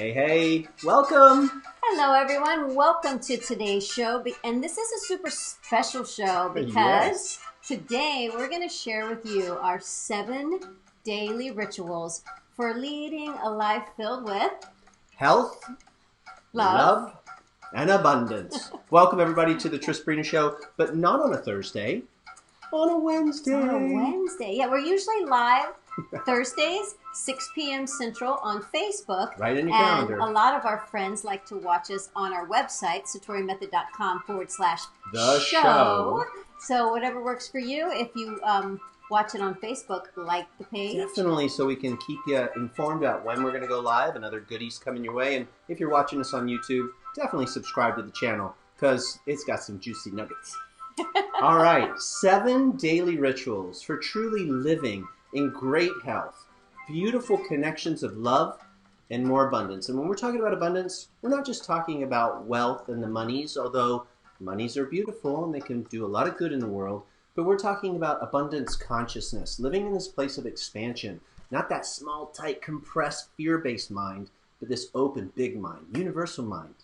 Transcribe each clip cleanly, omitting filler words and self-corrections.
Hey, welcome. Hello, everyone. Welcome to today's show. And this is a super special show because today we're going to share with you our 7 daily rituals for leading a life filled with health, love, and abundance. Welcome, everybody, to the Satori Show, but not on a Thursday, on a Wednesday. On a Wednesday. Yeah, we're usually live Thursdays, 6 p.m. Central on Facebook. Right in your calendar. And a lot of our friends like to watch us on our website, satorimethod.com/the show. So whatever works for you. If you watch it on Facebook, like the page. Definitely, so we can keep you informed about when we're going to go live and other goodies coming your way. And if you're watching us on YouTube, definitely subscribe to the channel because it's got some juicy nuggets. All right, 7 daily rituals for truly living in great health, beautiful connections of love, and more abundance. And when we're talking about abundance, we're not just talking about wealth and the monies, although monies are beautiful and they can do a lot of good in the world, but we're talking about abundance consciousness, living in this place of expansion, not that small, tight, compressed, fear-based mind, but this open, big mind, universal mind.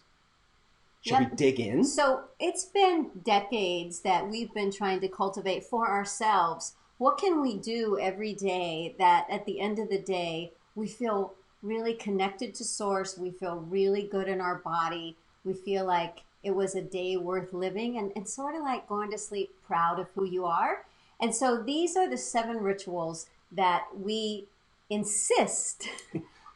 Should we dig in? So it's been decades that we've been trying to cultivate for ourselves. What can we do every day that at the end of the day, we feel really connected to source, we feel really good in our body, we feel like it was a day worth living, and sort of like going to sleep proud of who you are. And so these are the 7 rituals that we insist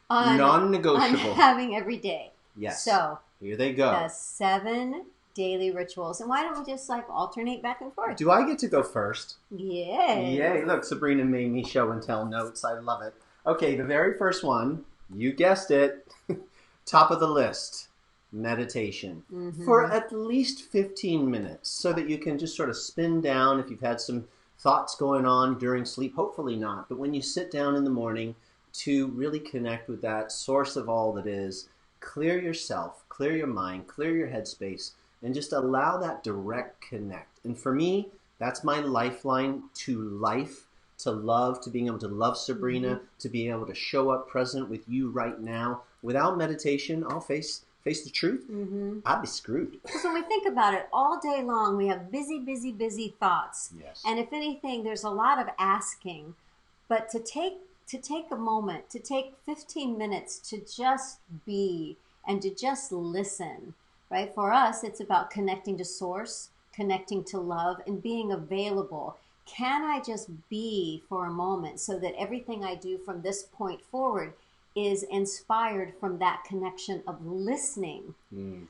on, non-negotiable, on having every day. Yes. So here they go. The 7 daily rituals. And why don't we just like alternate back and forth? Do I get to go first? Yeah. Yay. Look, Sabrina made me show and tell notes. I love it. Okay, the very first one, you guessed it, top of the list, meditation. For at least 15 minutes so that you can just sort of spin down if you've had some thoughts going on during sleep. Hopefully not. But when you sit down in the morning to really connect with that source of all that is, clear yourself, clear your mind, clear your headspace, and just allow that direct connect. And for me, that's my lifeline to life, to love, to being able to love Sabrina, to being able to show up present with you right now. Without meditation, I'll face the truth. I'd be screwed. Because when we think about it, all day long we have busy thoughts. Yes. And if anything, there's a lot of asking. But to take a moment, to take 15 minutes to just be and to just listen. Right? For us, it's about connecting to source, connecting to love, and being available. Can I just be for a moment so that everything I do from this point forward is inspired from that connection of listening?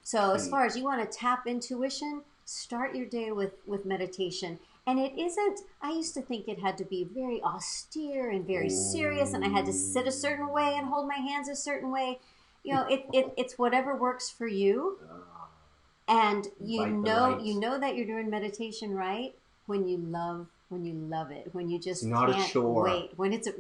So as far as you want to tap intuition, start your day with meditation. And it isn't, I used to think it had to be very austere and very serious, and I had to sit a certain way and hold my hands a certain way. You know, it's whatever works for you. And you know that you're doing meditation right when you love it, when you just can't wait, when it's a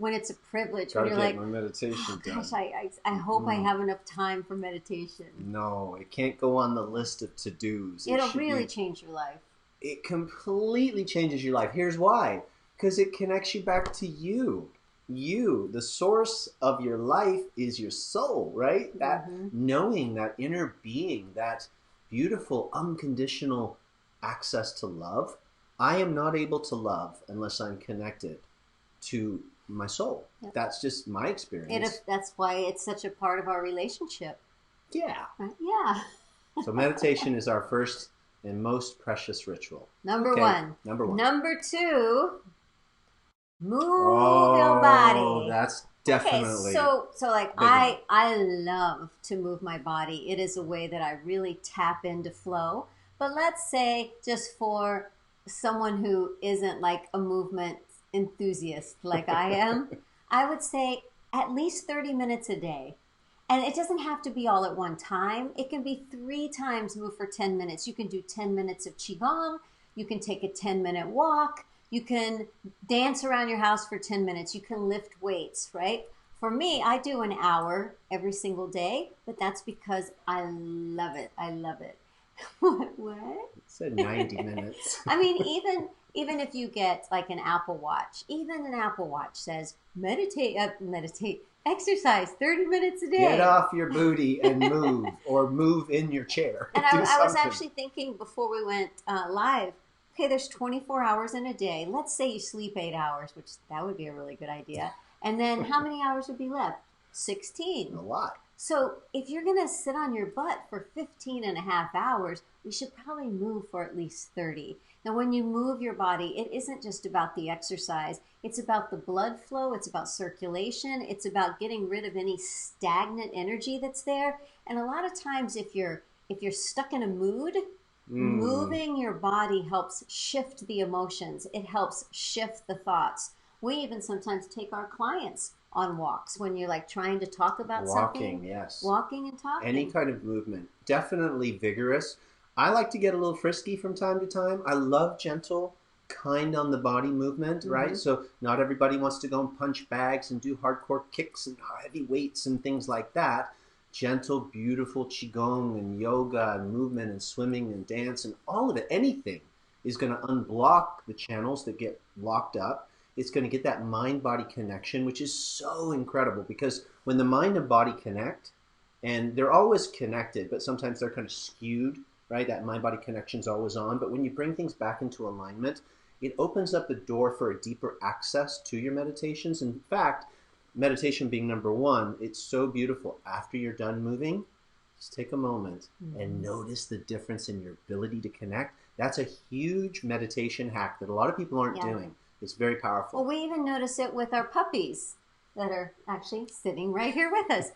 privilege, when you're like, my meditation done. Gosh, I hope I have enough time for meditation. No, it can't go on the list of to-dos. It'll really change your life. It completely changes your life. Here's why. Because it connects you back to you. You, the source of your life is your soul, right? That knowing, that inner being, that beautiful, unconditional access to love. I am not able to love unless I'm connected to my soul. Yep. That's just my experience. That's why it's such a part of our relationship. Yeah. Yeah. So meditation is our first and most precious ritual. Number one. Number 2, move your body. That's definitely. Okay, so like I love to move my body. It is a way that I really tap into flow. But let's say just for someone who isn't like a movement enthusiast like I am, I would say at least 30 minutes a day. And it doesn't have to be all at one time. It can be 3 times move for 10 minutes. You can do 10 minutes of Qigong. You can take a 10-minute walk. You can dance around your house for 10 minutes. You can lift weights, right? For me, I do an hour every single day, but that's because I love it. I love it. What? It said 90 minutes. I mean, even if you get like an Apple Watch, even an Apple Watch says meditate Exercise 30 minutes a day. Get off your booty and move, or move in your chair. And Do I was something. actually thinking before we went live, okay, there's 24 hours in a day. Let's say you sleep 8 hours, which that would be a really good idea. And then how many hours would be left? 16. A lot. So if you're going to sit on your butt for 15 and a half hours, we should probably move for at least 30. Now, when you move your body, it isn't just about the exercise. It's about the blood flow. It's about circulation. It's about getting rid of any stagnant energy that's there. And a lot of times, if you're stuck in a mood, moving your body helps shift the emotions. It helps shift the thoughts. We even sometimes take our clients on walks when you're like trying to talk about something. Walking, yes. Walking and talking. Any kind of movement. Definitely vigorous. I like to get a little frisky from time to time. I love gentle, kind on the body movement, right? So not everybody wants to go and punch bags and do hardcore kicks and heavy weights and things like that. Gentle, beautiful qigong and yoga and movement and swimming and dance and all of it. Anything is going to unblock the channels that get locked up. It's going to get that mind-body connection, which is so incredible, because when the mind and body connect, and they're always connected, but sometimes they're kind of skewed, right? That mind-body connection is always on. But when you bring things back into alignment, it opens up the door for a deeper access to your meditations. In fact, meditation being number one, it's so beautiful. After you're done moving, just take a moment and notice the difference in your ability to connect. That's a huge meditation hack that a lot of people aren't doing. It's very powerful. Well, we even notice it with our puppies that are actually sitting right here with us.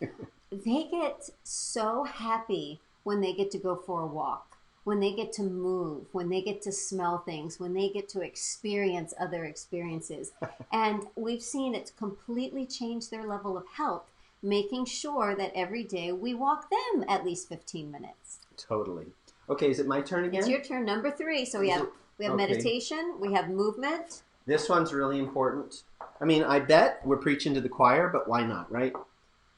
They get so happy when they get to go for a walk, when they get to move, when they get to smell things, when they get to experience other experiences. And we've seen it completely change their level of health, making sure that every day we walk them at least 15 minutes. Totally. Okay, is it my turn again? It's your turn, number 3. So we have meditation, we have movement. This one's really important. I mean, I bet we're preaching to the choir, but why not, right?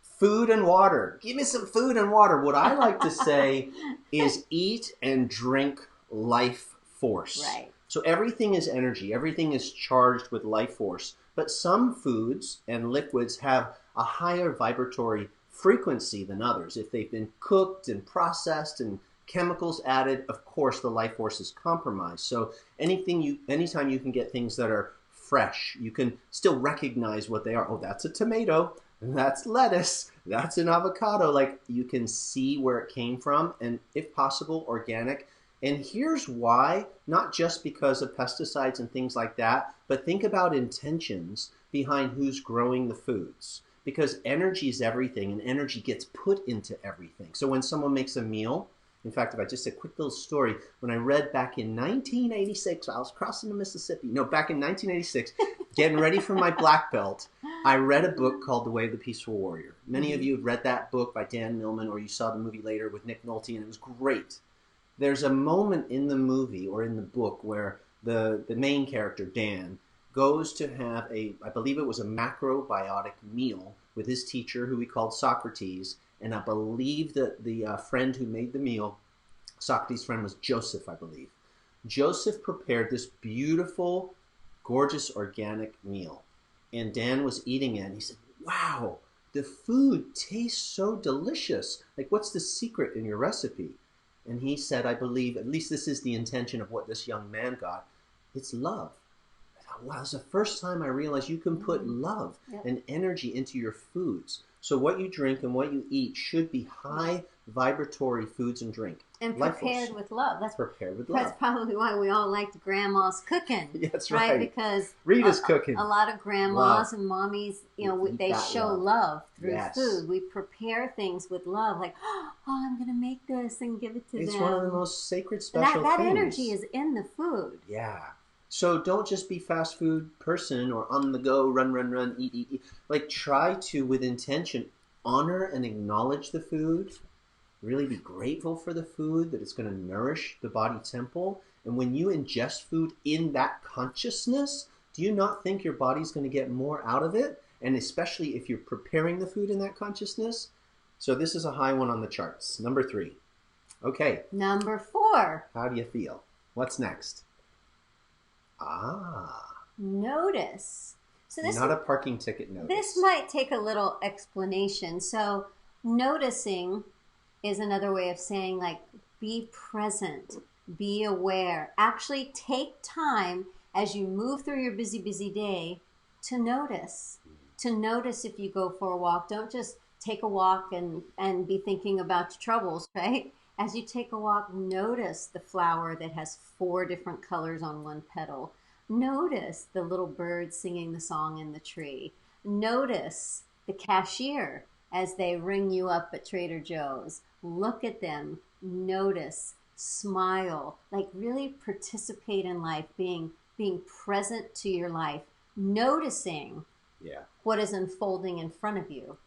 Food and water. Give me some food and water. What I like to say is eat and drink life force. Right. So everything is energy. Everything is charged with life force. But some foods and liquids have a higher vibratory frequency than others. If they've been cooked and processed and chemicals added, of course, the life force is compromised. So anytime you can get things that are fresh, you can still recognize what they are. Oh, that's a tomato. That's lettuce. That's an avocado. Like, you can see where it came from, and if possible, organic. And here's why, not just because of pesticides and things like that, but think about intentions behind who's growing the foods. Because energy is everything, and energy gets put into everything. So when someone makes a meal, in fact, if I just a quick little story, when I read back in 1986, I was crossing the Mississippi. No, back in 1986, getting ready for my black belt, I read a book called The Way of the Peaceful Warrior. Many of you have read that book by Dan Millman, or you saw the movie later with Nick Nolte, and it was great. There's a moment in the movie or in the book where the main character, Dan, goes to have I believe it was a macrobiotic meal with his teacher, who he called Socrates. And I believe that the friend who made the meal, Socrates' friend, was Joseph, I believe. Joseph prepared this beautiful, gorgeous, organic meal. And Dan was eating it, and he said, wow, the food tastes so delicious. Like, what's the secret in your recipe? And he said, I believe, at least this is the intention of what this young man got, it's love. I thought, wow, it's the first time I realized you can put love and energy into your foods. So what you drink and what you eat should be high vibratory foods and drink. And prepared with love. That's prepared with love. That's probably why we all liked grandma's cooking. That's right. Because Rita's cooking. A lot of grandmas and mommies, they show love through food. We prepare things with love, like, oh, I'm going to make this and give it to them. It's one of the most sacred, special that things. energy is in the food. Yeah. So don't just be fast food person or on the go, run, eat. Like, try to, with intention, honor and acknowledge the food. Really be grateful for the food, that it's going to nourish the body temple. And when you ingest food in that consciousness, do you not think your body's going to get more out of it? And especially if you're preparing the food in that consciousness. So this is a high one on the charts. Number 3. Okay. Number 4. How do you feel? What's next? Notice So this Not a parking ticket notice. this might take a little explanation. So noticing is another way of saying, like, be present, be aware. Actually take time as you move through your busy, busy day to notice. To notice if you go for a walk. Don't just take a walk and be thinking about your troubles, right? As you take a walk, notice the flower that has 4 different colors on one petal. Notice the little bird singing the song in the tree. Notice the cashier as they ring you up at Trader Joe's. Look at them, notice, smile, like really participate in life, being present to your life, noticing what is unfolding in front of you.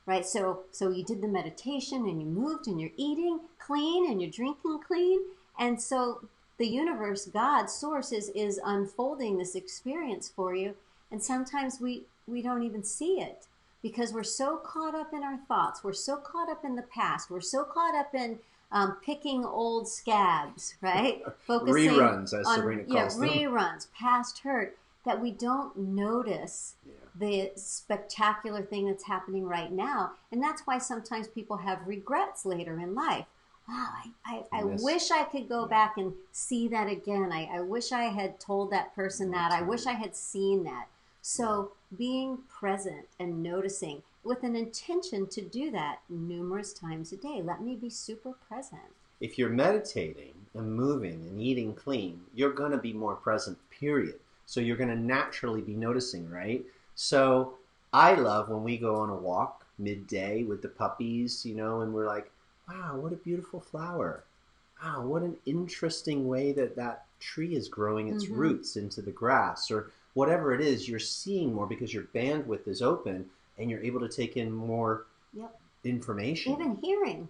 Right? So you did the meditation and you moved and you're eating clean and you're drinking clean. And so the universe, God, source is unfolding this experience for you. And sometimes we don't even see it because we're so caught up in our thoughts. We're so caught up in the past. We're so caught up in picking old scabs, right? Focusing reruns, as Sabrina calls them. Reruns, past hurt, that we don't notice the spectacular thing that's happening right now. And that's why sometimes people have regrets later in life. Wow, I wish I could go back and see that again. I wish I had told that person that. I wish I had seen that. So being present and noticing with an intention to do that numerous times a day. Let me be super present. If you're meditating and moving and eating clean, you're going to be more present, period. So you're going to naturally be noticing, right? So I love when we go on a walk midday with the puppies, and we're like, wow, what a beautiful flower. Wow, what an interesting way that tree is growing its roots into the grass, or whatever it is. You're seeing more because your bandwidth is open and you're able to take in more information. Even hearing.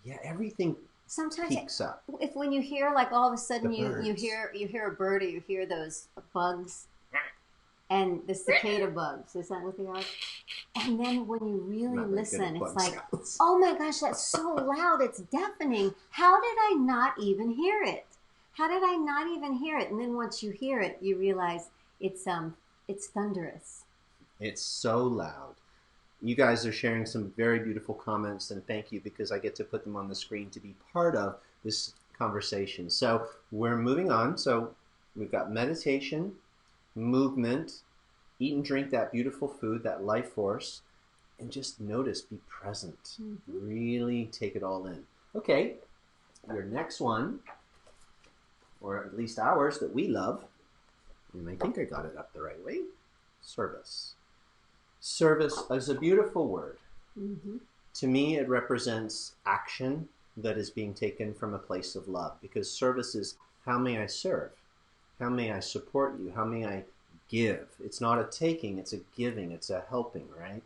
Yeah, everything sometimes peaks up. If when you hear, like, all of a sudden you hear a bird, or you hear those bugs and the cicada bugs, is that what they are? And then when you really listen, it's like, oh my gosh, that's so loud, it's deafening. How did I not even hear it? How did I not even hear it? And then once you hear it, you realize it's thunderous. It's so loud. You guys are sharing some very beautiful comments, and thank you, because I get to put them on the screen to be part of this conversation. So we're moving on. So we've got meditation, movement, eat and drink that beautiful food, that life force, and just notice, be present. Really take it all in. Okay, your next one, or at least ours that we love, and I think I got it up the right way, service. Service is a beautiful word. To me, it represents action that is being taken from a place of love, because service is, how may I serve? How may I support you? How may I give? It's not a taking, it's a giving, it's a helping, right?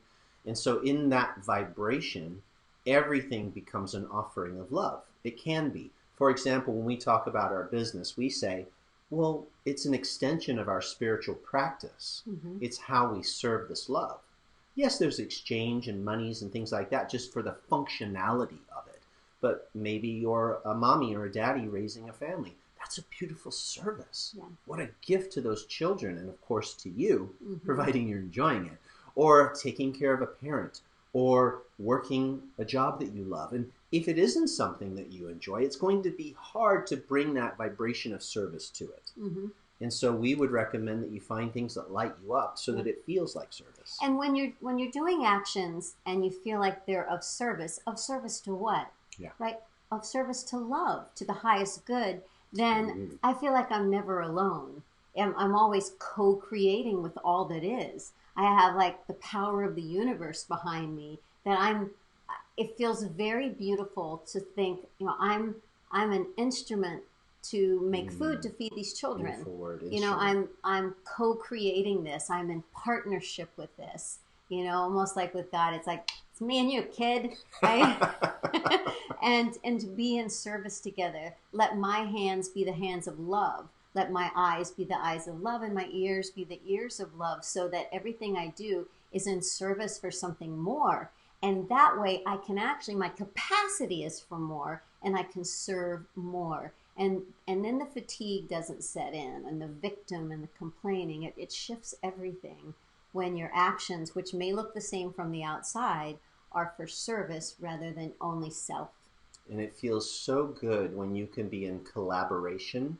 And so in that vibration, everything becomes an offering of love. It can be. For example, when we talk about our business, we say, well, it's an extension of our spiritual practice. It's how we serve this love. Yes, there's exchange and monies and things like that just for the functionality of it. But maybe you're a mommy or a daddy raising a family. That's a beautiful service. Yeah. What a gift to those children, and of course to you, providing you're enjoying it. Or taking care of a parent, or working a job that you love. And if it isn't something that you enjoy, it's going to be hard to bring that vibration of service to it. And so we would recommend that you find things that light you up so that it feels like service. And when you're doing actions and you feel like they're of service to what? Yeah. Right? Of service to love, to the highest good, then I feel like I'm never alone. I'm always co-creating with all that is. I have, like, the power of the universe behind me, that it feels very beautiful to think, I'm an instrument to make food to feed these children. Word, I'm co-creating this. I'm in partnership with this. Almost like with God, it's like, it's me and you, kid, right? and to be in service together. Let my hands be the hands of love. Let my eyes be the eyes of love, and my ears be the ears of love, so that everything I do is in service for something more. And that way I can actually, my capacity is for more, and I can serve more. And then the fatigue doesn't set in, and the victim and the complaining, it shifts everything. when your actions, which may look the same from the outside, are for service rather than only self. And it feels so good when you can be in collaboration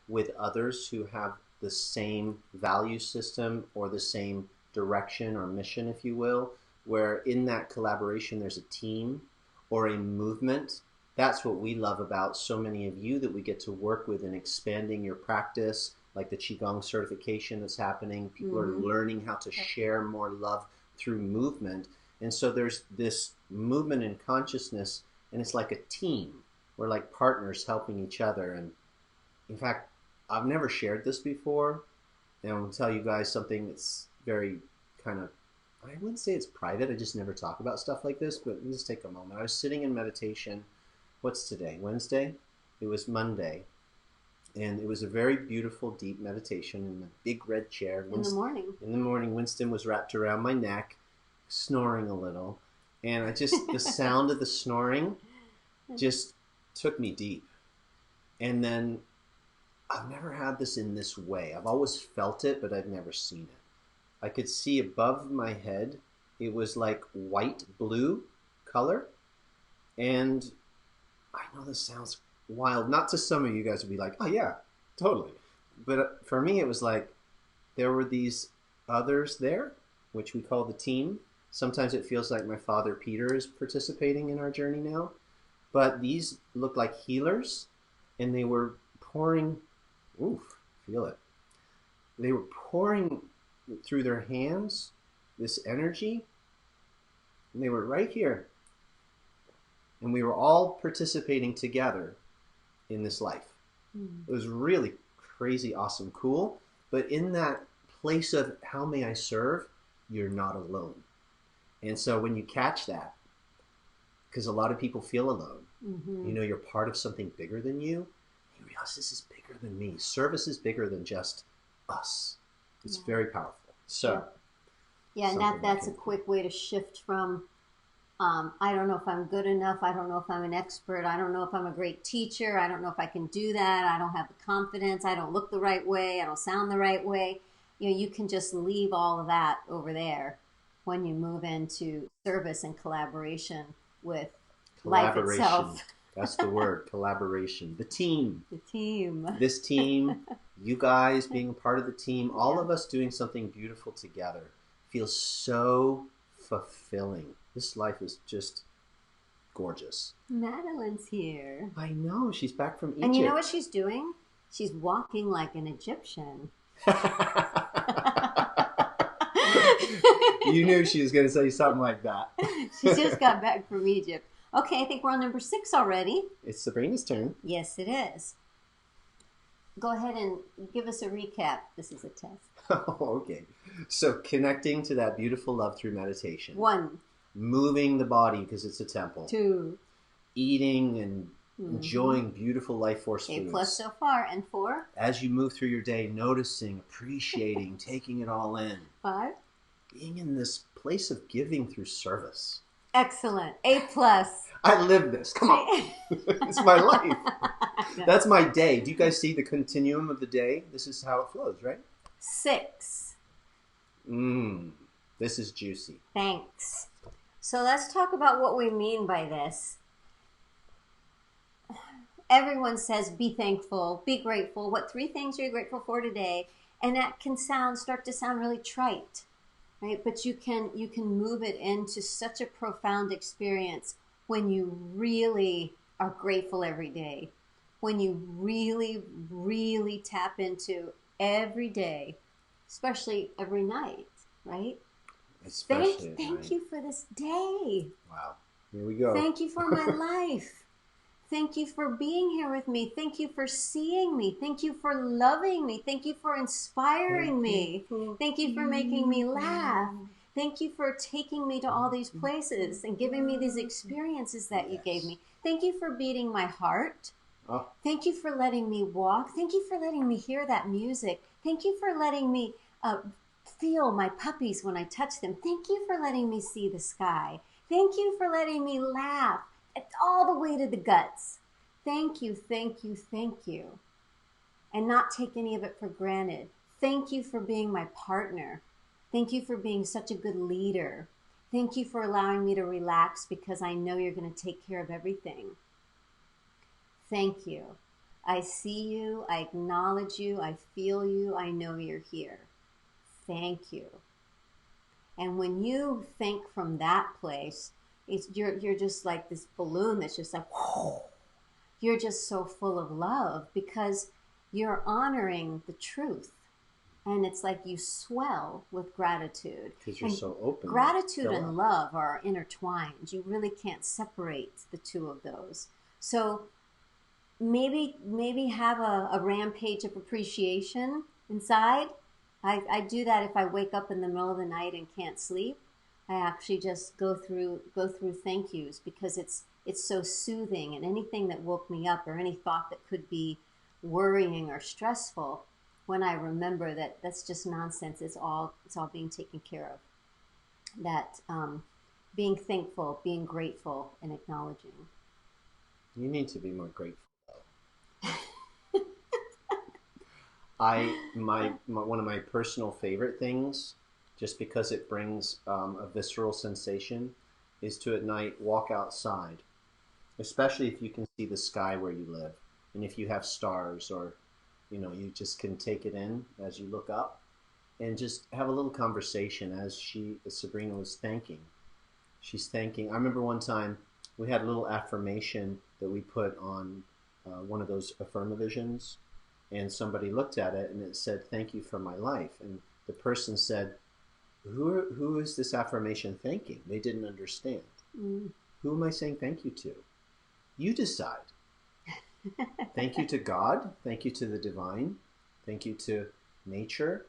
with others who have the same value system or the same direction or mission, if you will, where in that collaboration there's a team or a movement. That's what we love about so many of you that we get to work with in expanding your practice, like the Qigong certification that's happening. People are learning how to share more love through movement. And so there's this movement in consciousness, and it's like a team. We're like partners helping each other. And in fact, I've never shared this before, and I'll tell you guys something that's very kind of, I wouldn't say it's private, I just never talk about stuff like this, but let's take a moment. I was sitting in meditation. What's today? Wednesday? It was Monday. And it was a very beautiful, deep meditation in a big red chair. In the morning. In the morning, Winston was wrapped around my neck, snoring a little. And the sound of the snoring just took me deep. And then I've never had this in this way. I've always felt it, but I've never seen it. I could see above my head, it was like white blue color. And I know this sounds wild. Not to some of you guys would be like, oh yeah, totally. But for me, it was like there were these others there, which we call the team. Sometimes it feels like my father Peter is participating in our journey now. But these look like healers, and they were pouring, feel it. They were pouring through their hands this energy, and they were right here. And we were all participating together in this life. It was really crazy, awesome, cool. But in that place of how may I serve, you're not alone. And so when you catch that, because a lot of people feel alone, you know, you're part of something bigger than you. You realize this is bigger than me. Service is bigger than just us. It's very powerful. So, and that's a quick way to shift from I don't know if I'm good enough. I don't know if I'm an expert. I don't know if I'm a great teacher. I don't know if I can do that. I don't have the confidence. I don't look the right way. I don't sound the right way. You know, you can just leave all of that over there when you move into service and collaboration with life itself. That's the word, collaboration. The team. The team. This team, you guys being a part of the team, all of us doing something beautiful together feels so fulfilling. This life is just gorgeous. Madeline's here. I know. She's back from Egypt. And you know what she's doing? She's walking like an Egyptian. You knew she was going to say something like that. She just got back from Egypt. Okay, I think we're on number 6 already. It's Sabrina's turn. Yes, it is. Go ahead and give us a recap. This is a test. Oh, okay. So connecting to that beautiful love through meditation. 1. Moving the body because it's a temple. 2. Eating and enjoying beautiful life force foods. A+ so far. And 4. As you move through your day, noticing, appreciating, taking it all in. 5. Being in this place of giving through service. Excellent. A+. I live this. Come on. It's my life. That's my day. Do you guys see the continuum of the day? This is how it flows, right? 6. This is juicy. Thanks. So let's talk about what we mean by this. Everyone says be thankful, be grateful. What 3 things are you grateful for today? And that can start to sound really trite, right? But you can move it into such a profound experience when you really are grateful every day. When you really, really tap into every day, especially every night, right? Thank you for this day. Wow. Here we go. Thank you for my life. Thank you for being here with me. Thank you for seeing me. Thank you for loving me. Thank you for inspiring me. Thank you for making me laugh. Thank you for taking me to all these places and giving me these experiences that you gave me. Thank you for beating my heart. Thank you for letting me walk. Thank you for letting me hear that music. Thank you for letting me feel my puppies when I touch them. Thank you for letting me see the sky. Thank you for letting me laugh all the way to the guts. Thank you, thank you, thank you. And not take any of it for granted. Thank you for being my partner. Thank you for being such a good leader. Thank you for allowing me to relax because I know you're going to take care of everything. Thank you. I see you. I acknowledge you. I feel you. I know you're here. Thank you. And when you think from that place, you're just like this balloon that's just like, whoa. You're just so full of love because you're honoring the truth. And it's like you swell with gratitude. Because you're so open. Gratitude and love are intertwined. You really can't separate the two of those. So maybe have a rampage of appreciation inside. I do that if I wake up in the middle of the night and can't sleep. I actually just go through thank yous because it's so soothing, and anything that woke me up or any thought that could be worrying or stressful, when I remember that that's just nonsense, it's all being taken care of. That being thankful, being grateful, and acknowledging. You need to be more grateful. One of my personal favorite things, just because it brings a visceral sensation, is to at night walk outside, especially if you can see the sky where you live, and if you have stars, or you just can take it in as you look up, and just have a little conversation as Sabrina was thanking. She's thanking. I remember one time we had a little affirmation that we put on one of those affirmavisions, and somebody looked at it and it said, "Thank you for my life." And the person said, who is this affirmation thanking? They didn't understand. Who am I saying thank you to? You decide. Thank you to God. Thank you to the divine. Thank you to nature,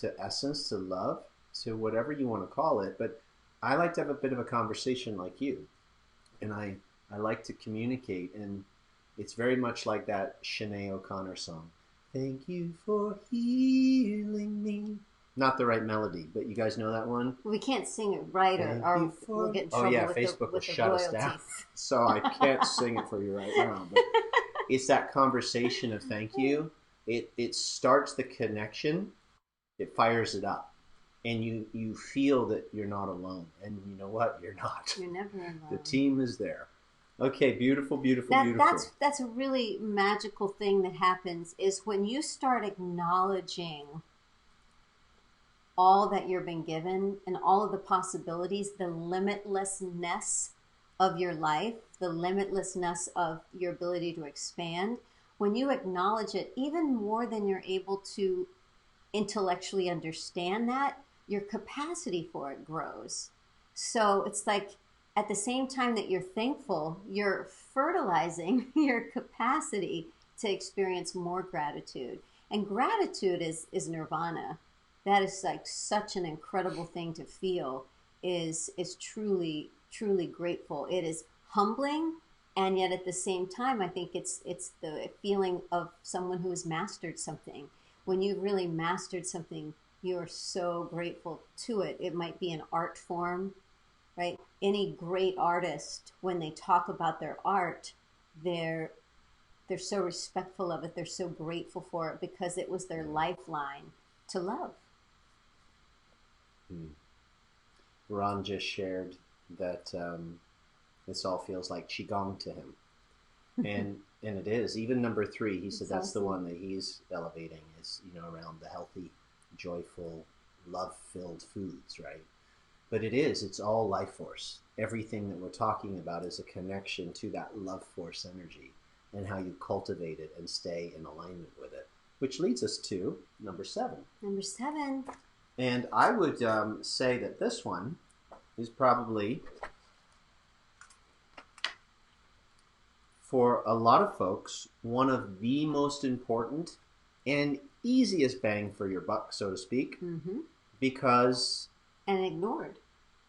to essence, to love, to whatever you want to call it. But I like to have a bit of a conversation like you. And I like to communicate. And it's very much like that Sinead O'Connor song. Thank you for healing me. Not the right melody, but you guys know that one? We can't sing it right, or we'll get in trouble Facebook will with shut us down. So I can't sing it for you right now. But it's that conversation of thank you. It starts the connection. It fires it up. And you feel that you're not alone. And you know what? You're not. You're never alone. The team is there. Okay, beautiful, beautiful, beautiful. That's a really magical thing that happens is when you start acknowledging all that you're being given and all of the possibilities, the limitlessness of your life, the limitlessness of your ability to expand. When you acknowledge it, even more than you're able to intellectually understand that, your capacity for it grows. So it's like at the same time that you're thankful, you're fertilizing your capacity to experience more gratitude. And gratitude is nirvana. That is like such an incredible thing to feel, is truly grateful. It is humbling, and yet at the same time I think it's the feeling of someone who has mastered something. When you've really mastered something, you're so grateful to it. It might be an art form, right? Any great artist, when they talk about their art, they're so respectful of it. They're so grateful for it because it was their lifeline to love. Ron just shared that this all feels like qigong to him, and it is. Even number 3, he said that's awesome. The one that he's elevating is around the healthy, joyful, love-filled foods, right? But it's all life force. Everything that we're talking about is a connection to that love force energy and how you cultivate it and stay in alignment with it, which leads us to number 7. Number 7. And I would say that this one is probably, for a lot of folks, one of the most important and easiest bang for your buck, so to speak, because... And ignored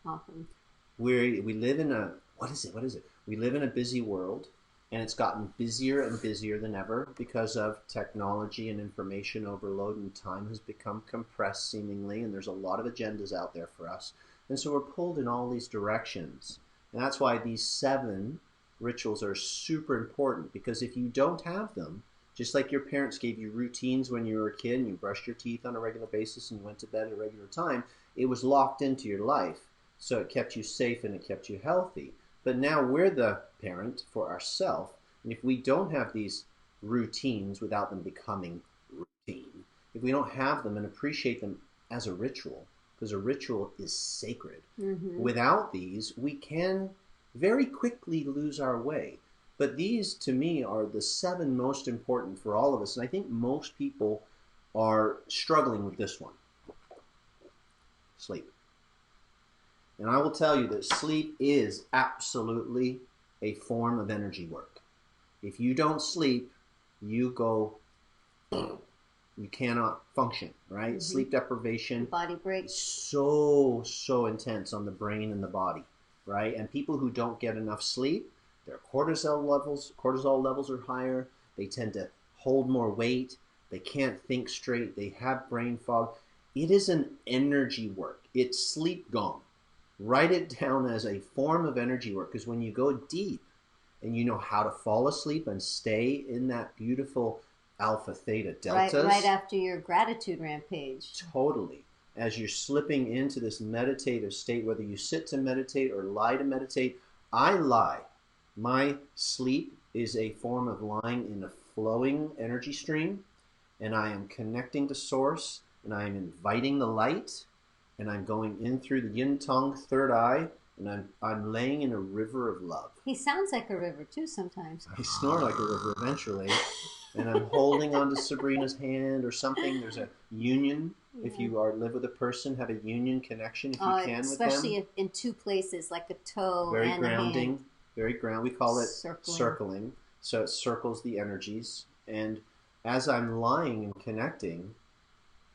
often. We live in a... What is it? We live in a busy world, and it's gotten busier and busier than ever because of technology and information overload, and time has become compressed seemingly, and there's a lot of agendas out there for us. And so we're pulled in all these directions. And that's why these 7 rituals are super important, because if you don't have them, just like your parents gave you routines when you were a kid and you brushed your teeth on a regular basis and you went to bed at a regular time, It was locked into your life, so it kept you safe and it kept you healthy. But now we're the parent for ourselves, and if we don't have these routines without them becoming routine, if we don't have them and appreciate them as a ritual, because a ritual is sacred, without these, we can very quickly lose our way. But these, to me, are the 7 most important for all of us, and I think most people are struggling with this one. Sleep. And I will tell you that sleep is absolutely a form of energy work. If you don't sleep, you go, you cannot function, right? Sleep deprivation. Body breaks. So intense on the brain and the body, right? And people who don't get enough sleep, their cortisol levels are higher. They tend to hold more weight. They can't think straight. They have brain fog. It is an energy work. It's sleep gone. Write it down as a form of energy work, because when you go deep and you know how to fall asleep and stay in that beautiful alpha, theta, deltas. Right after your gratitude rampage. Totally. As you're slipping into this meditative state, whether you sit to meditate or lie to meditate, I lie. My sleep is a form of lying in a flowing energy stream, and I am connecting to source, and I am inviting the light, and I'm going in through the yin tong third eye, and I'm laying in a river of love. He sounds like a river too sometimes. I snore like a river eventually, and I'm holding onto Sabrina's hand or something. There's a union. Yeah. If you live with a person, have a union connection if you can with them. Especially in 2 places, like a toe very and grounding, a hand. Very ground. We call it circling. So it circles the energies. And as I'm lying and connecting,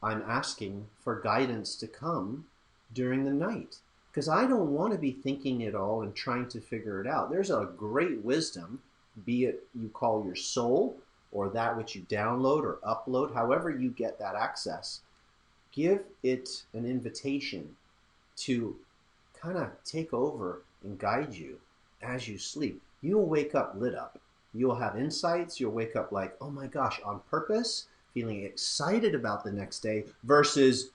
I'm asking for guidance to come during the night. Because I don't want to be thinking it all and trying to figure it out. There's a great wisdom, be it you call your soul or that which you download or upload, however you get that access. Give it an invitation to kind of take over and guide you as you sleep. You'll wake up lit up. You'll have insights. You'll wake up like, oh my gosh, on purpose, feeling excited about the next day versus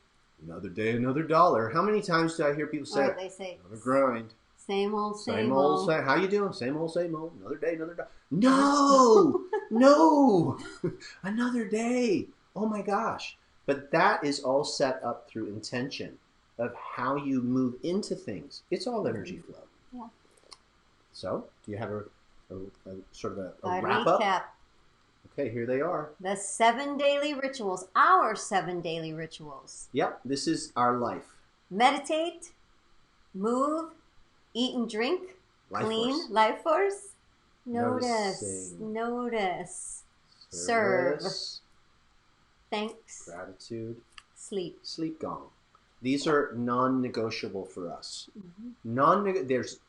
another day, another dollar. How many times do I hear people say, they say, another grind. Same old. How you doing? Same old. Another day, another dollar. No, no, another day. Oh my gosh. But that is all set up through intention of how you move into things. It's all energy flow. Yeah. So, do you have a sort of a recap. wrap-up? Okay, here they are. The 7 daily rituals. Our 7 daily rituals. Yep, this is our life. Meditate, move, eat and drink, clean, life force. Notice, serve, thanks, gratitude, sleep. Sleep gone. These are non-negotiable for us. There's,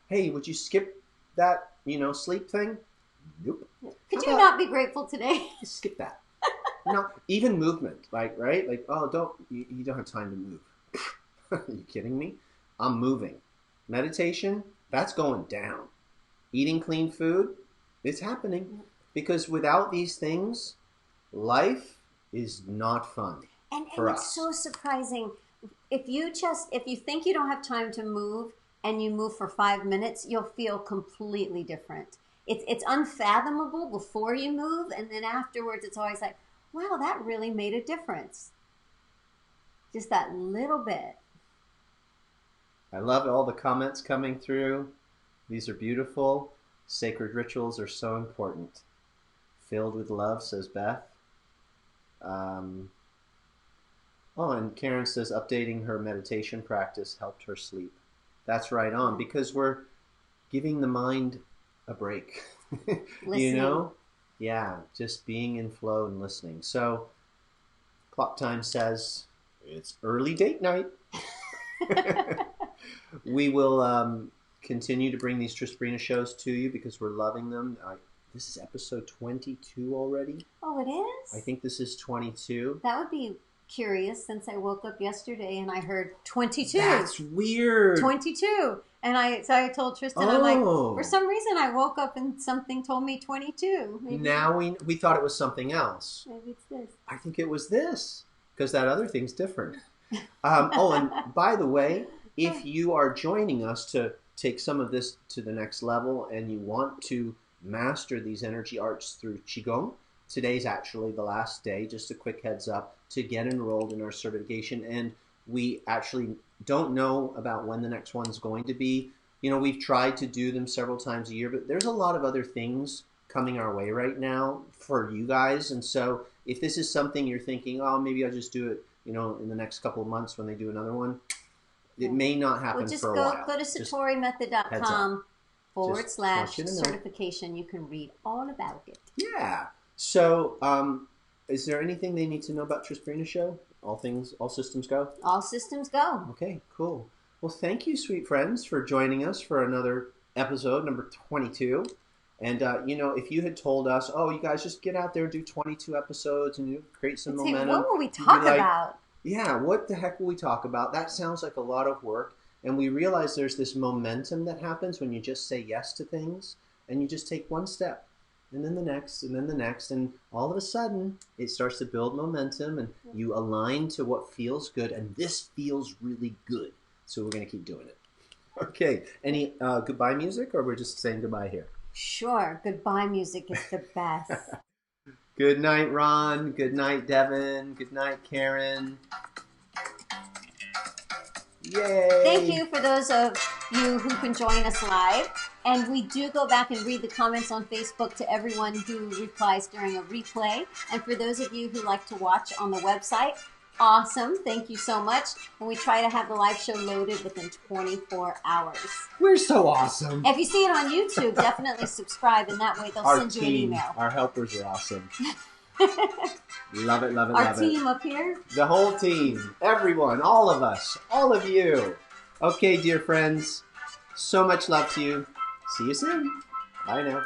hey, would you skip that, sleep thing? Nope. Could you not be grateful today? Skip that. No, even movement, right? Like, oh, you don't have time to move. Are you kidding me? I'm moving. Meditation, that's going down. Eating clean food, it's happening. Because without these things, life is not fun for us. And it's so surprising. If you think you don't have time to move and you move for 5 minutes, you'll feel completely different. It's unfathomable before you move, and then afterwards it's always like, wow, that really made a difference. Just that little bit. I love all the comments coming through. These are beautiful. Sacred rituals are so important. Filled with love, says Beth. And Karen says updating her meditation practice helped her sleep. That's right on, because we're giving the mind a break. Listening. Yeah, just being in flow and listening. So, clock time says it's early date night. We will continue to bring these Trisprina shows to you because we're loving them. This is episode 22 already. Oh, it is? I think this is 22. That would be curious since I woke up yesterday and I heard 22. That's weird. 22. And I told Tristan, I'm like, for some reason I woke up and something told me 22. Maybe. Now we thought it was something else. Maybe it's this. I think it was this because that other thing's different. Oh, and by the way, if you are joining us to take some of this to the next level and you want to master these energy arts through Qigong, today's actually the last day, just a quick heads up, to get enrolled in our certification. And we actually don't know about when the next one's going to be. You know, we've tried to do them several times a year, but there's a lot of other things coming our way right now for you guys. And so if this is something you're thinking, oh, maybe I'll just do it, you know, in the next couple of months when they do another one, it may not happen for a while. Go to satorimethod.com / certification. You can read all about it. Yeah. So, is there anything they need to know about Trisprina show? All systems go? All systems go. Okay, cool. Well, thank you, sweet friends, for joining us for another episode, number 22. And, you know, if you had told us, oh, you guys just get out there and do 22 episodes and you create some momentum. What will we talk about? Yeah, what the heck will we talk about? That sounds like a lot of work. And we realize there's this momentum that happens when you just say yes to things and you just take one step and then the next and then the next. And all of a sudden, it starts to build momentum and you align to what feels good. And this feels really good. So we're going to keep doing it. Okay. Any goodbye music or we're just saying goodbye here? Sure. Goodbye music is the best. Good night, Ron. Good night, Devin. Good night, Karen. Yay! Thank you for those of you who can join us live. And we do go back and read the comments on Facebook to everyone who replies during a replay. And for those of you who like to watch on the website, awesome. Thank you so much. And we try to have the live show loaded within 24 hours. We're so awesome. If you see it on YouTube, definitely subscribe, and that way they'll send you an email. Our helpers are awesome. Love it, love it, Our love it. Our team up here. The whole team. Everyone. All of us. All of you. Okay, dear friends. So much love to you. See you soon. Bye now.